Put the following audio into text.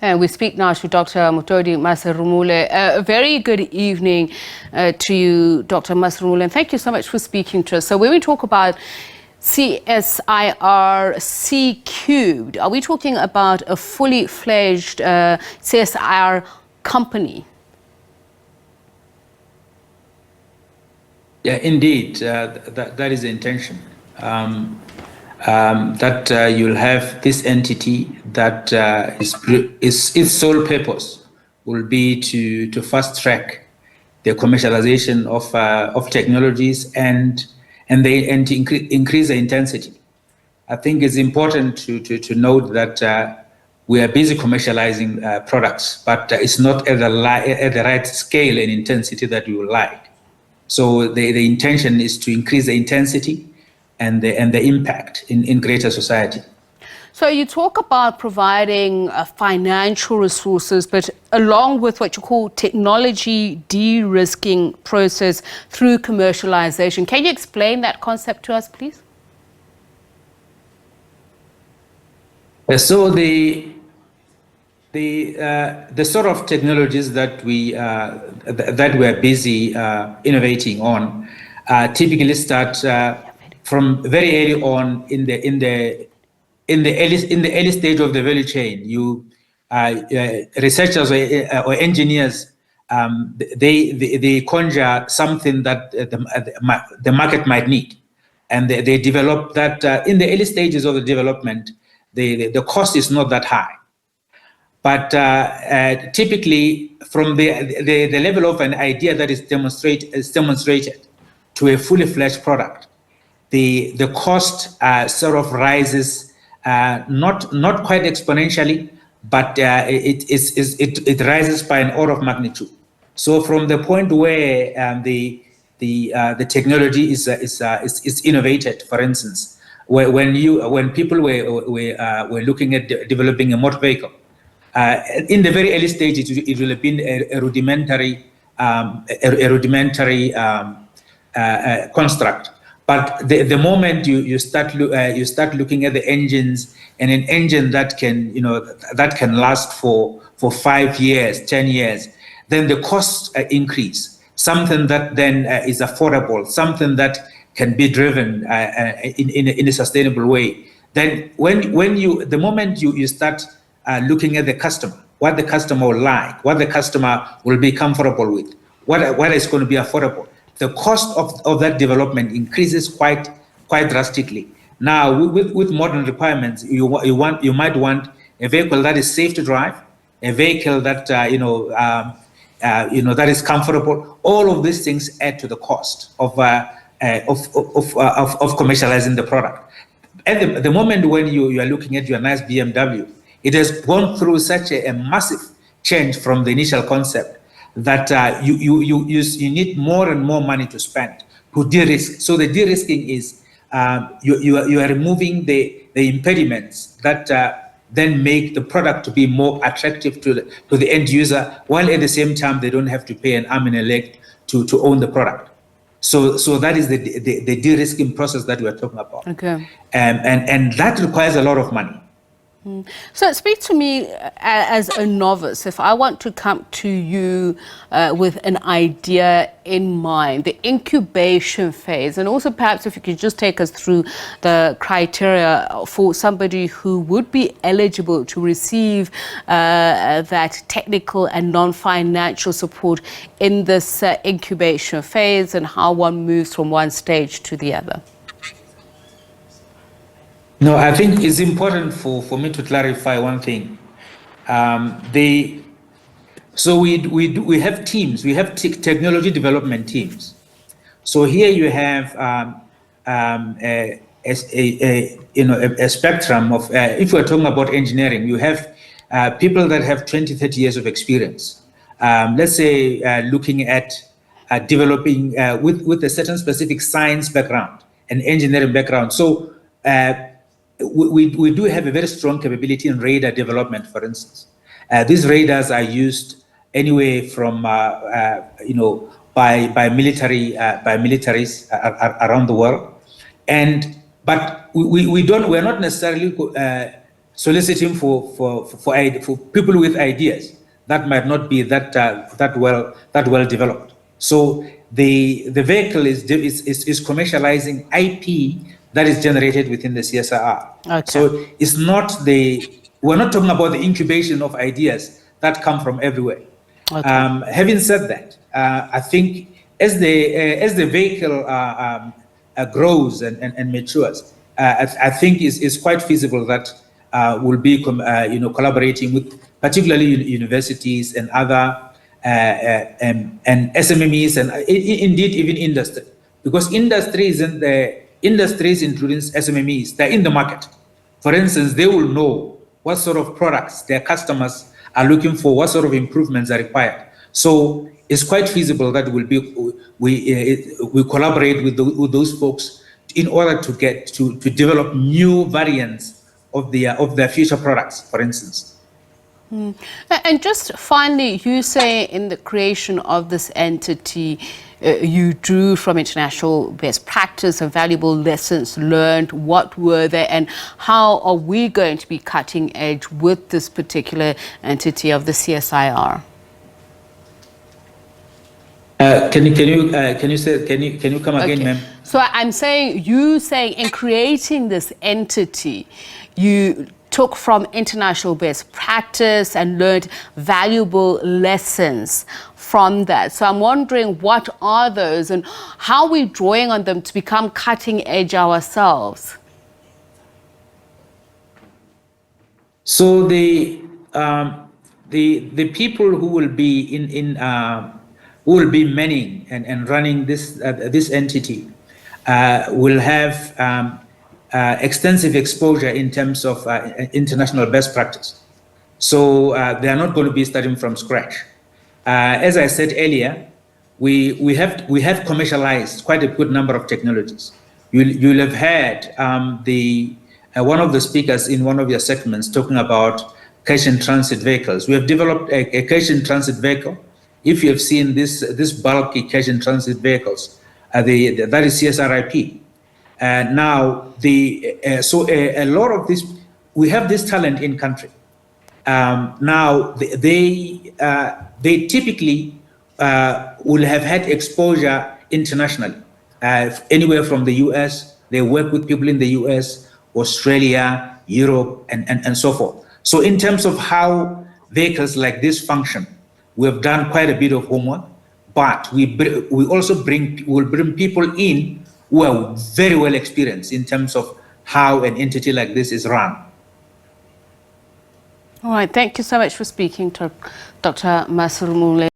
And we speak now to Dr. Motodi Maserumule. A very good evening to you, Dr. Maserumule, and thank you so much for speaking to us. So when we talk about CSIR C cubed, are we talking about a fully fledged CSIR company? Yeah, indeed, that is the intention. That you'll have this entity that its sole purpose will be to fast track the commercialization of technologies and to increase the intensity. I think it's important to note that we are busy commercializing products, but it's not at the right scale and intensity that we would like. So the intention is to increase the intensity and the impact in greater society. So you talk about providing financial resources, but along with what you call technology de-risking process through commercialization. Can you explain that concept to us, please? So the sort of technologies that we are busy innovating on typically start from very early on in the early stage of the value chain. You researchers or engineers, they conjure something that the market might need, and they develop that in the early stages of the development. The cost is not that high. But typically, from the level of an idea that is demonstrated to a fully fledged product, the cost sort of rises, not quite exponentially, but it rises by an order of magnitude. So from the point where the technology is innovated, for instance, when people were looking at developing a motor vehicle. In the very early stage, it will have been a rudimentary construct. But the moment you start looking at the engines, and an engine that can last for 5 years, 10 years, then the costs increase. Something that then is affordable, something that can be driven in a sustainable way. Then the moment you start looking at the customer, what the customer will like, what the customer will be comfortable with, what is going to be affordable, the cost of that development increases quite drastically. Now, with modern requirements, you might want a vehicle that is safe to drive, a vehicle that that is comfortable. All of these things add to the cost of commercializing the product. At the moment when you are looking at your nice BMW, it has gone through such a massive change from the initial concept that you need more and more money to spend to de-risk. So the de-risking is you are removing the impediments that then make the product to be more attractive to the end user, while at the same time they don't have to pay an arm and a leg to own the product. So that is the de-risking process that we are talking about. Okay. And that requires a lot of money. So speak to me as a novice. If I want to come to you with an idea in mind, the incubation phase, and also perhaps if you could just take us through the criteria for somebody who would be eligible to receive that technical and non-financial support in this incubation phase, and how one moves from one stage to the other. No, I think it's important for me to clarify one thing. So we have teams. We have technology development teams. So here you have a spectrum of. If we're talking about engineering, you have people that have 20, 30 years of experience. Let's say looking at developing with a certain specific science background and engineering background. So. We do have a very strong capability in radar development, for instance. These radars are used anyway from by militaries around the world, but we're not necessarily soliciting for people with ideas that might not be that well developed. So the vehicle is commercializing IP that is generated within the CSIR. Okay. So it's not we're not talking about the incubation of ideas that come from everywhere. Okay. Having said that, I think as the vehicle grows and matures, I think it's quite feasible that we'll be collaborating with particularly universities and other and SMMEs and indeed even industry, because industries including SMMEs, they're in the market. For instance, they will know what sort of products their customers are looking for, what sort of improvements are required. So it's quite feasible that we collaborate with those folks in order to develop new variants of their future products, for instance. And just finally, you say in the creation of this entity, you drew from international best practice and valuable lessons learned. What were they, and how are we going to be cutting edge with this particular entity of the CSIR? Can you come again, ma'am? So I'm saying, you saying in creating this entity, you took from international best practice and learned valuable lessons from that. So I'm wondering, what are those and how are we drawing on them to become cutting edge ourselves? So the people who will be who will be manning and running this entity will have extensive exposure in terms of international best practice. So they are not going to be starting from scratch. As I said earlier, we have commercialized quite a good number of technologies. You'll have heard one of the speakers in one of your segments talking about cash and transit vehicles. We have developed a cash and transit vehicle. If you have seen this bulky cash and transit vehicles, that is CSRIP. Now, so a lot of this, we have this talent in country. Now, they typically will have had exposure internationally, anywhere from the US. They work with people in the US, Australia, Europe, and so forth. So in terms of how vehicles like this function, we've done quite a bit of homework, but we also will bring people in who are very well experienced in terms of how an entity like this is run. All right, thank you so much for speaking to Dr. Maserumule.